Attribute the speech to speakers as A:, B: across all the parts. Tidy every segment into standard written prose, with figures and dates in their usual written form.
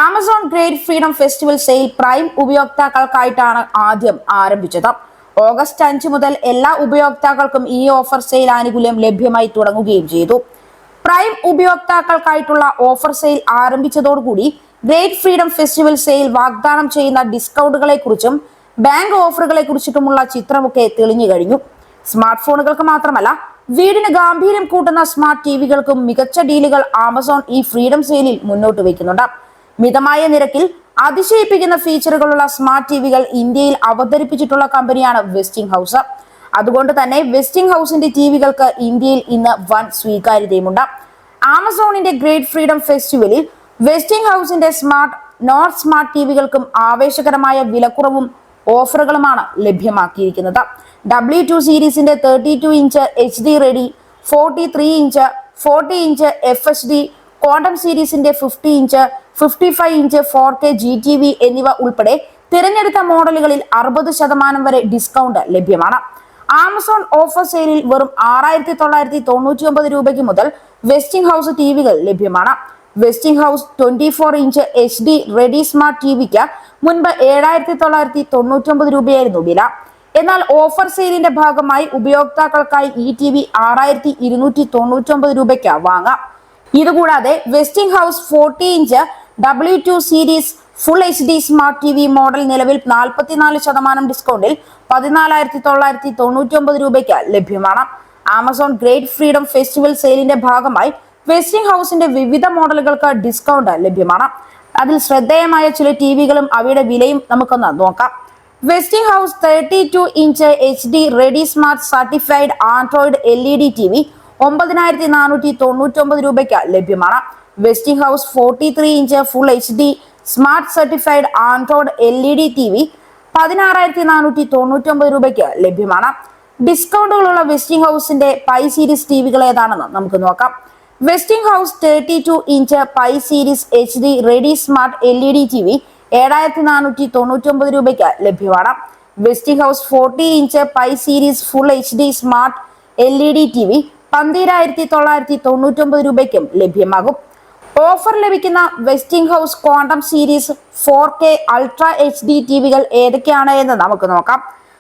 A: Amazon great freedom festival sale prime ഉപയോക്താക്കൾക്കായിട്ടാണ് ആദ്യം ആരംഭിച്ചത്. ഓഗസ്റ്റ് 5 മുതൽ എല്ലാ ഉപയോക്താക്കൾക്കും ഈ ഓഫർ സെയിൽ ആനുകൂല്യം ലഭ്യമായി തുടങ്ങുകയും ചെയ്തു. പ്രൈം ഉപയോക്താക്കൾക്കായിട്ടുള്ള ഓഫർ സെയിൽ ആരംഭിച്ചതോടുകൂടി ഗ്രേറ്റ് ഫ്രീഡം ഫെസ്റ്റിവൽ സെയിൽ വാഗ്ദാനം ചെയ്യുന്ന ഡിസ്കൗണ്ടുകളെ കുറിച്ചും ബാങ്ക് ഓഫറുകളെ കുറിച്ചിട്ടുമുള്ള ചിത്രമൊക്കെ തെളിഞ്ഞു കഴിഞ്ഞു. സ്മാർട്ട് ഫോണുകൾക്ക് മാത്രമല്ല, വീടിന് ഗാംഭീര്യം കൂട്ടുന്ന സ്മാർട്ട് ടിവികൾക്കും മികച്ച ഡീലുകൾ ആമസോൺ ഈ ഫ്രീഡം സെയിലിൽ മുന്നോട്ട് വയ്ക്കുന്നുണ്ട്. മിതമായ നിരക്കിൽ അതിശയിപ്പിക്കുന്ന ഫീച്ചറുകളുള്ള സ്മാർട്ട് ടിവികൾ ഇന്ത്യയിൽ അവതരിപ്പിച്ചിട്ടുള്ള കമ്പനിയാണ് വെസ്റ്റിംഗ്ഹൗസ്. അതുകൊണ്ട് തന്നെ വെസ്റ്റിംഗ്ഹൗസിന്റെ ടിവികൾക്ക് ഇന്ത്യയിൽ ഇന്ന് വൻ സ്വീകാര്യതയുമുണ്ട്. ആമസോണിന്റെ ഗ്രേറ്റ് ഫ്രീഡം ഫെസ്റ്റിവലിൽ വെസ്റ്റിംഗ്ഹൗസിന്റെ നോൺ സ്മാർട്ട് ടിവികൾക്കും ആവേശകരമായ വിലക്കുറവും ഓഫറുകളുമാണ് ലഭ്യമാക്കിയിരിക്കുന്നത്. W2 സീരീസിന്റെ 32 inch HD ready, 43 inch, 40 inch FHD, quantum സീരീസിന്റെ 50 ഇഞ്ച്, 55 ഇഞ്ച് 4K GTV എന്നിവ ഉൾപ്പെടെ തിരഞ്ഞെടുത്ത മോഡലുകളിൽ 60% വരെ ഡിസ്കൗണ്ട് ലഭ്യമാണ്. ആമസോൺ ഓഫർ സെയിലിൽ വെറും 6,999 രൂപയ്ക്ക് മുതൽ വെസ്റ്റിംഗ്ഹൗസ് ടിവികൾ ലഭ്യമാണ്. വെസ്റ്റിംഗ്ഹൗസ് 24 ഇഞ്ച് HD റെഡി സ്മാർട്ട് ടിവിക്ക് മുൻപ് 7,999 രൂപയായിരുന്നു വില. എന്നാൽ ഓഫർ സെയിലിന്റെ ഭാഗമായി ഉപയോക്താക്കൾക്കായി ഈ ടിവി 6,299 രൂപയ്ക്ക് വാങ്ങാം. ഇതുകൂടാതെ വെസ്റ്റിംഗ്ഹൗസ് 40 inch W2 series full HD smart TV model നിലവിൽ 44% ഡിസ്കൗണ്ടിൽ 14,999 രൂപയ്ക്ക് ലഭ്യമാണ്. ആമസോൺ ഗ്രേറ്റ് ഫ്രീഡം ഫെസ്റ്റിവൽ സെയിലിന്റെ ഭാഗമായി വെസ്റ്റിംഗ്ഹൗസിന്റെ വിവിധ മോഡലുകൾക്ക് ഡിസ്കൗണ്ട് ലഭ്യമാണ്. അതിൽ ശ്രദ്ധേയമായ ചില ടിവികളും അവയുടെ വിലയും നമുക്കൊന്ന് നോക്കാം. Westinghouse 32 inch HD ready smart certified Android LED TV 9,499 രൂപയ്ക്ക് ലഭ്യമാണ്. വെസ്റ്റിംഗ്ഹൗസ് 43 inch full HD smart certified Android LED TV 16,499 രൂപയ്ക്ക് ലഭ്യമാണ്. ഡിസ്കൗണ്ടുകളുള്ള വെസ്റ്റിംഗ്ഹൗസിന്റെ പൈ സീരീസ് ടിവികൾ ഏതാണെന്ന് നമുക്ക് നോക്കാം. Westinghouse 32 inch Pi series HD ready smart LED TV 7,499 രൂപയ്ക്ക് ലഭ്യമാണ്. Westinghouse 40 inch Pi series full HD smart LED TV 12,999 രൂപയ്ക്കും ലഭ്യമാകും. ഓഫർ ലഭിക്കുന്ന Westinghouse quantum series 4K ultra HD ടിവികൾ ഏതൊക്കെയാണ് എന്ന് നമുക്ക് നോക്കാം.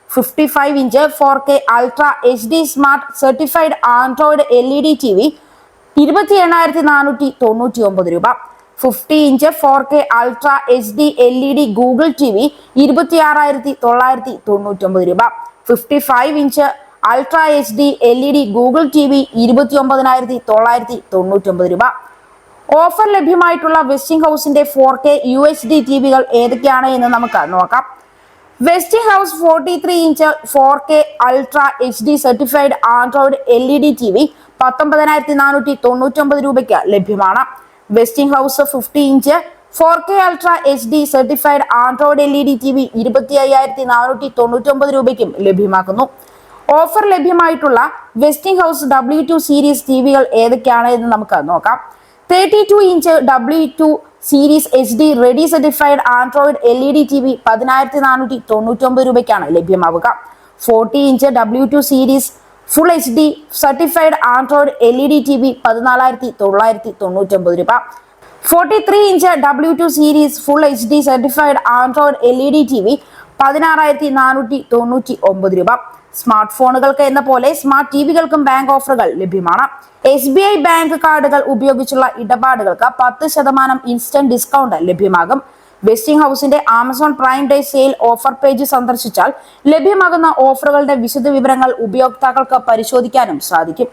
A: 55 inch 4K ultra HD smart certified Android LED TV 28,499 രൂപ. 50 inch 4K ultra HD LED Google TV 26,999 രൂപ. 55 inch ultra HD LED Google TV 29,999 രൂപ. ഓഫർ ലഭ്യമായിട്ടുള്ള വെസ്റ്റിംഗ്ഹൗസിന്റെ 4K UHD ടിവികൾ ഏതൊക്കെയാണ് എന്ന് നമുക്ക് നോക്കാം. വെസ്റ്റിംഗ്ഹൗസ് 43 inch 4K ultra HD certified Android LED TV 19,499 രൂപയ്ക്ക് ലഭ്യമാണ്. വെസ്റ്റിംഗ്ഹൗസ് 50 inch 4K ultra HD certified Android LED TV 25,499 രൂപയ്ക്കും ലഭ്യമാക്കുന്നു. ഓഫർ ലഭ്യമായിട്ടുള്ള വെസ്റ്റിംഗ്ഹൗസ് W2 സീരീസ് ടിവികൾ ഏതൊക്കെയാണ് എന്ന് നമുക്ക് നോക്കാം. 32 inch W2 series HD ready certified Android LED TV 10,499 രൂപയ്ക്കാണ് ലഭ്യമാവുക. 40 inch W2 series full HD certified Android LED TV 14,999 രൂപ. 43 inch W2 series full HD certified Android LED TV 16,499 രൂപ. സ്മാർട്ട് ഫോണുകൾക്ക് എന്ന പോലെ സ്മാർട്ട് ടിവികൾക്കും ബാങ്ക് ഓഫറുകൾ ലഭ്യമാണ്. SBI ബാങ്ക് കാർഡുകൾ ഉപയോഗിച്ചുള്ള ഇടപാടുകൾക്ക് 10% instant discount ലഭ്യമാകും. വെസ്റ്റിംഗ്ഹൗസിന്റെ Amazon prime day sale offer page സന്ദർശിച്ചാൽ ലഭ്യമാകുന്ന ഓഫറുകളുടെ വിശദ വിവരങ്ങൾ ഉപയോക്താക്കൾക്ക് പരിശോധിക്കാനും സാധിക്കും.